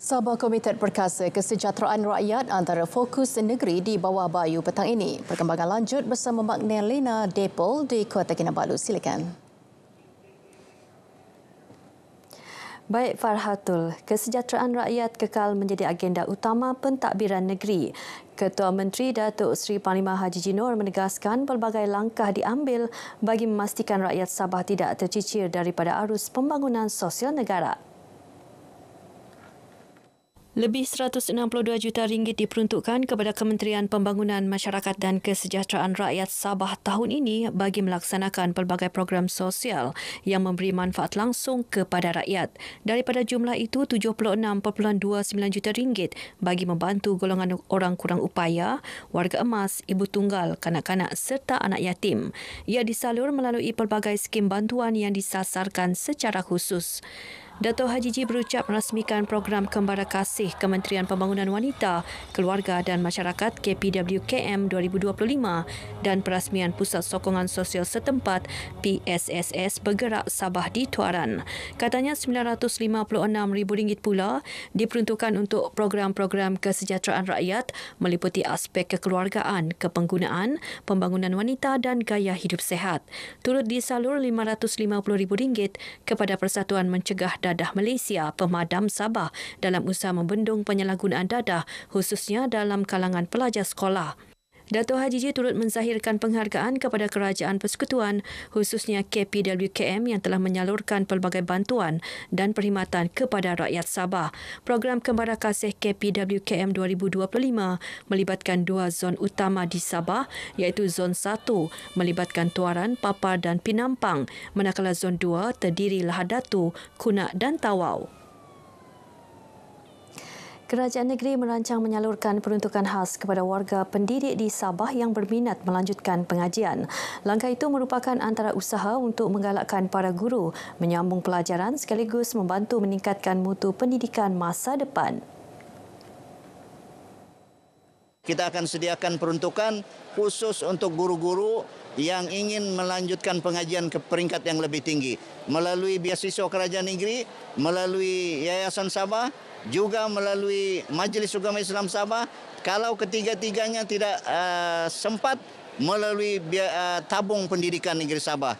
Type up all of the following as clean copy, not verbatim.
Sabah komited perkasa kesejahteraan rakyat antara fokus negeri di bawah bayu petang ini. Perkembangan lanjut bersama Magdalena Depol di Kota Kinabalu. Silakan. Baik Farhatul, kesejahteraan rakyat kekal menjadi agenda utama pentadbiran negeri. Ketua Menteri Datuk Seri Panglima Haji Jinor menegaskan pelbagai langkah diambil bagi memastikan rakyat Sabah tidak tercicir daripada arus pembangunan sosial negara. Lebih RM162 juta diperuntukkan kepada Kementerian Pembangunan Masyarakat dan Kesejahteraan Rakyat Sabah tahun ini bagi melaksanakan pelbagai program sosial yang memberi manfaat langsung kepada rakyat. Daripada jumlah itu, RM76.29 juta bagi membantu golongan orang kurang upaya, warga emas, ibu tunggal, kanak-kanak serta anak yatim. Ia disalur melalui pelbagai skim bantuan yang disasarkan secara khusus. Dato' Haji Ji berucap merasmikan program Kembara Kasih Kementerian Pembangunan Wanita, Keluarga dan Masyarakat KPWKM 2025 dan perasmian Pusat Sokongan Sosial Setempat PSSS Bergerak Sabah di Tuaran. Katanya RM956,000 pula diperuntukkan untuk program-program kesejahteraan rakyat meliputi aspek kekeluargaan, kepenggunaan, pembangunan wanita dan gaya hidup sehat. Turut disalur RM550,000 kepada Persatuan Mencegah Dadah Malaysia Pemadam Sabah dalam usaha membendung penyalahgunaan dadah khususnya dalam kalangan pelajar sekolah. Dato' Haji Ji turut menzahirkan penghargaan kepada Kerajaan Persekutuan khususnya KPWKM yang telah menyalurkan pelbagai bantuan dan perkhidmatan kepada rakyat Sabah. Program Kembara Kasih KPWKM 2025 melibatkan dua zon utama di Sabah iaitu Zon 1 melibatkan Tuaran, Papar dan Pinampang, manakala Zon 2 terdiri Lahadatu, Kunak dan Tawau. Kerajaan negeri merancang menyalurkan peruntukan khas kepada warga pendidik di Sabah yang berminat melanjutkan pengajian. Langkah itu merupakan antara usaha untuk menggalakkan para guru menyambung pelajaran sekaligus membantu meningkatkan mutu pendidikan masa depan. Kita akan sediakan peruntukan khusus untuk guru-guru yang ingin melanjutkan pengajian ke peringkat yang lebih tinggi melalui beasiswa kerajaan negeri, melalui Yayasan Sabah, juga melalui Majlis Ugama Islam Sabah. Kalau ketiga-tiganya tidak sempat, melalui tabung pendidikan negeri Sabah.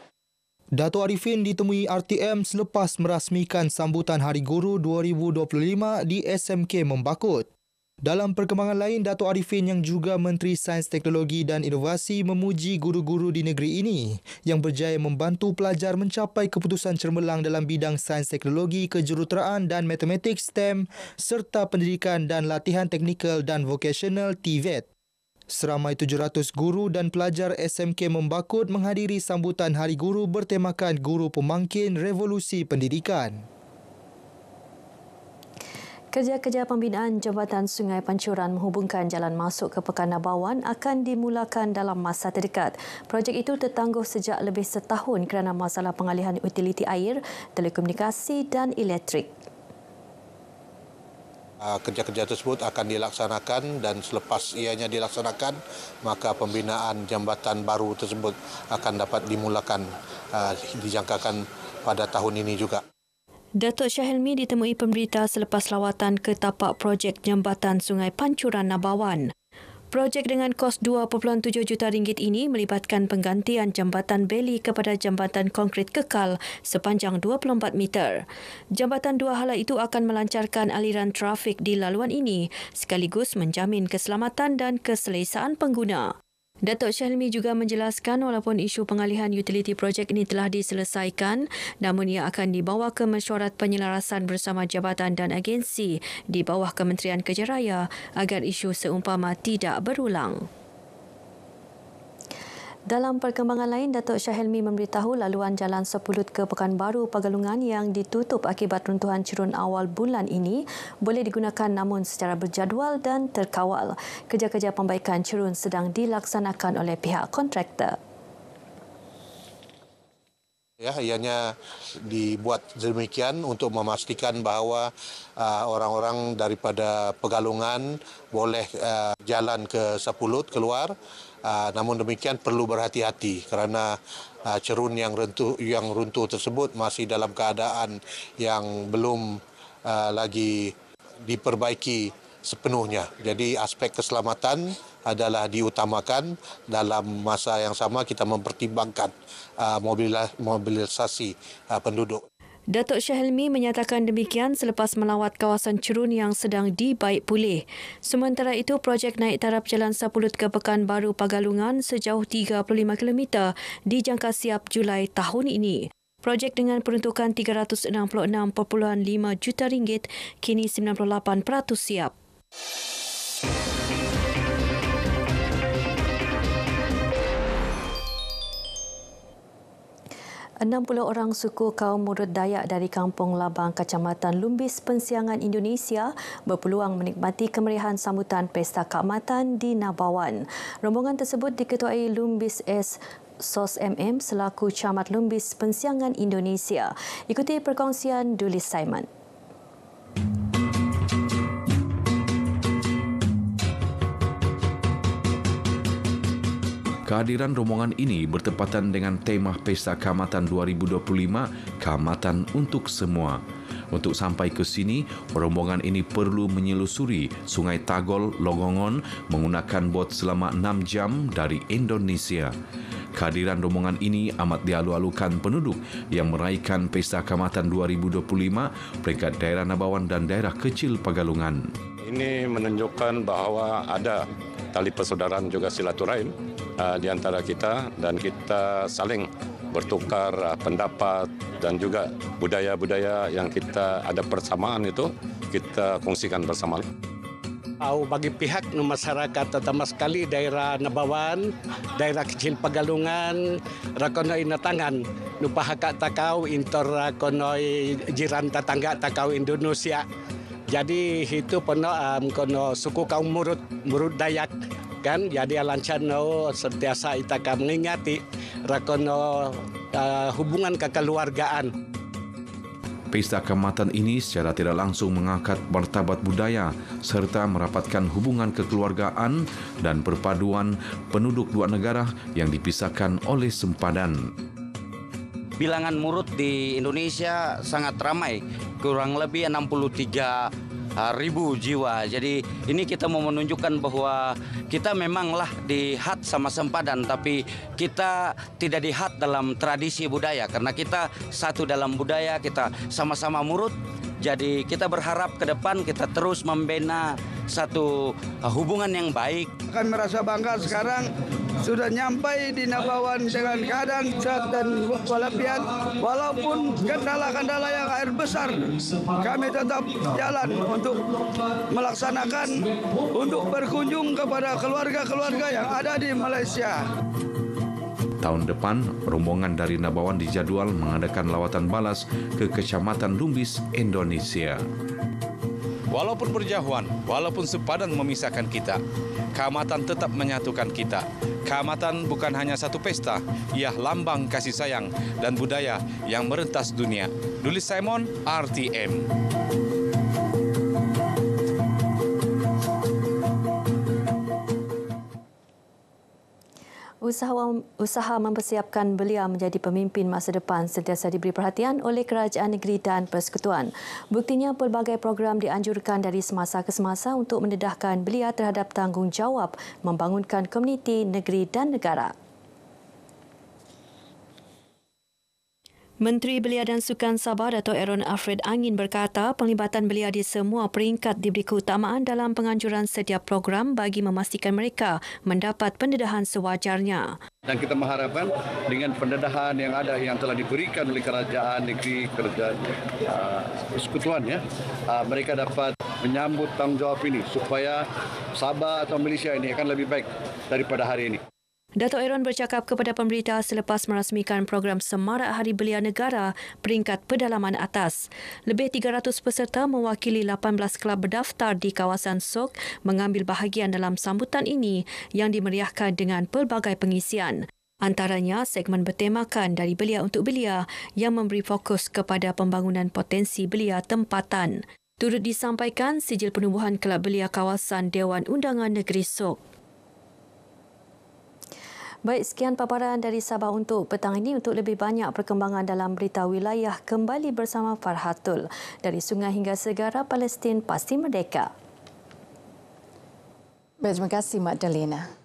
Dato' Arifin ditemui RTM selepas merasmikan sambutan Hari Guru 2025 di SMK Membakut. Dalam perkembangan lain, Dato' Arifin yang juga Menteri Sains Teknologi dan Inovasi memuji guru-guru di negeri ini yang berjaya membantu pelajar mencapai keputusan cemerlang dalam bidang sains teknologi, kejuruteraan dan matematik STEM serta pendidikan dan latihan teknikal dan vocational TVET. Seramai 700 guru dan pelajar SMK Membakut menghadiri sambutan Hari Guru bertemakan Guru Pemangkin Revolusi Pendidikan. Kerja-kerja pembinaan Jambatan Sungai Pancuran menghubungkan jalan masuk ke Pekan Nabawan akan dimulakan dalam masa terdekat. Projek itu tertangguh sejak lebih setahun kerana masalah pengalihan utiliti air, telekomunikasi dan elektrik. Kerja-kerja tersebut akan dilaksanakan dan selepas ianya dilaksanakan, maka pembinaan jambatan baru tersebut akan dapat dimulakan, dijangkakan pada tahun ini juga. Datuk Shah Helmi ditemui pemberita selepas lawatan ke tapak projek Jambatan Sungai Pancuran Nabawan. Projek dengan kos RM2.7 juta ini melibatkan penggantian jambatan beli kepada jambatan konkrit kekal sepanjang 24 meter. Jambatan dua hala itu akan melancarkan aliran trafik di laluan ini sekaligus menjamin keselamatan dan keselesaan pengguna. Datuk Shah Helmi juga menjelaskan walaupun isu pengalihan utiliti projek ini telah diselesaikan, namun ia akan dibawa ke mesyuarat penyelarasan bersama jabatan dan agensi di bawah Kementerian Kerja Raya agar isu seumpama tidak berulang. Dalam perkembangan lain, Datuk Shah Helmi memberitahu laluan Jalan Sepulut ke Pekanbaru Pegalungan yang ditutup akibat runtuhan cerun awal bulan ini boleh digunakan namun secara berjadual dan terkawal. Kerja-kerja pembaikan cerun sedang dilaksanakan oleh pihak kontraktor. Ianya dibuat demikian untuk memastikan bahawa orang-orang daripada Pegalungan boleh jalan ke Sepulut keluar. Namun demikian perlu berhati-hati kerana cerun yang runtuh tersebut masih dalam keadaan yang belum lagi diperbaiki sepenuhnya. Jadi aspek keselamatan adalah diutamakan. Dalam masa yang sama kita mempertimbangkan mobilisasi penduduk. Datuk Shah Hilmi menyatakan demikian selepas melawat kawasan Cerun yang sedang dibaik pulih. Sementara itu, projek naik taraf Jalan Sapulut ke Pekanbaru Pagalungan sejauh 35 km dijangka siap Julai tahun ini. Projek dengan peruntukan RM366.5 juta kini 98% siap. 60 orang suku kaum Murut Dayak dari Kampung Labang, Kecamatan Lumbis, Pensiangan Indonesia berpeluang menikmati kemeriahan sambutan Pesta Keamatan di Nabawan. Rombongan tersebut diketuai Lumbis S. Sos MM selaku Camat Lumbis, Pensiangan Indonesia. Ikuti perkongsian Dulis Simon. Kehadiran rombongan ini bertepatan dengan tema Pesta Keamatan 2025, Keamatan untuk Semua. Untuk sampai ke sini, rombongan ini perlu menyelusuri Sungai Tagol, Longongon menggunakan bot selama 6 jam dari Indonesia. Kehadiran rombongan ini amat dialu-alukan penduduk yang meraihkan Pesta Keamatan 2025 peringkat daerah Nabawan dan daerah kecil Pagalungan. Ini menunjukkan bahawa ada tali persaudaraan juga silaturahim di antara kita dan kita saling bertukar pendapat dan juga budaya-budaya yang kita ada persamaan itu kita kongsikan bersama. Bagi pihak masyarakat terutama sekali daerah Nabawan, daerah kecil Pagalungan, rakonoi natangan nupahakak takau intor rakonoi jiran tetangga takau Indonesia. Jadi itu kono suku kaum Murut Dayak kan, jadi alancano sentiasa itaka mengingati rakono hubungan kekeluargaan. Pesta Keamatan ini secara tidak langsung mengangkat martabat budaya serta merapatkan hubungan kekeluargaan dan perpaduan penduduk dua negara yang dipisahkan oleh sempadan. Bilangan Murut di Indonesia sangat ramai, kurang lebih 63.000 jiwa. Jadi ini kita mau menunjukkan bahwa kita memanglah dihat sama sempadan, tapi kita tidak dihat dalam tradisi budaya karena kita satu dalam budaya, kita sama-sama Murut. Jadi kita berharap ke depan kita terus membina satu hubungan yang baik. Akan merasa bangga sekarang sudah nyampai di Nabawan dengan keadaan sehat dan walafiat. Walaupun kendala-kendala yang air besar, kami tetap jalan untuk melaksanakan, untuk berkunjung kepada keluarga-keluarga yang ada di Malaysia. Tahun depan, rombongan dari Nabawan dijadwal mengadakan lawatan balas ke Kecamatan Lumbis, Indonesia. Walaupun berjauhan, walaupun sepadan memisahkan kita, keamatan tetap menyatukan kita. Keamatan bukan hanya satu pesta, ia lambang kasih sayang dan budaya yang merentas dunia. Dulis Simon, RTM. Usaha mempersiapkan belia menjadi pemimpin masa depan sentiasa diberi perhatian oleh kerajaan negeri dan persekutuan. Buktinya, pelbagai program dianjurkan dari semasa ke semasa untuk mendedahkan belia terhadap tanggungjawab membangunkan komuniti, negeri dan negara. Menteri Belia dan Sukan Sabah Dato' Aaron Alfred Angin berkata penglibatan belia di semua peringkat diberi keutamaan dalam penganjuran setiap program bagi memastikan mereka mendapat pendedahan sewajarnya. Dan kita mengharapkan dengan pendedahan yang ada yang telah diberikan oleh kerajaan negeri, kerajaan persekutuan, mereka dapat menyambut tanggungjawab ini supaya Sabah atau Malaysia ini akan lebih baik daripada hari ini. Dato' Aaron bercakap kepada pemberita selepas merasmikan program Semarak Hari Belia Negara peringkat pedalaman atas. Lebih 300 peserta mewakili 18 kelab berdaftar di kawasan Sok mengambil bahagian dalam sambutan ini yang dimeriahkan dengan pelbagai pengisian. Antaranya segmen bertemakan dari belia untuk belia yang memberi fokus kepada pembangunan potensi belia tempatan. Turut disampaikan sijil penubuhan kelab belia kawasan Dewan Undangan Negeri Sok. Baik, sekian paparan dari Sabah untuk petang ini. Untuk lebih banyak perkembangan dalam berita wilayah, kembali bersama Farhatul. Dari sungai hingga segara, Palestin pasti merdeka. Baik, terima kasih Magdalena.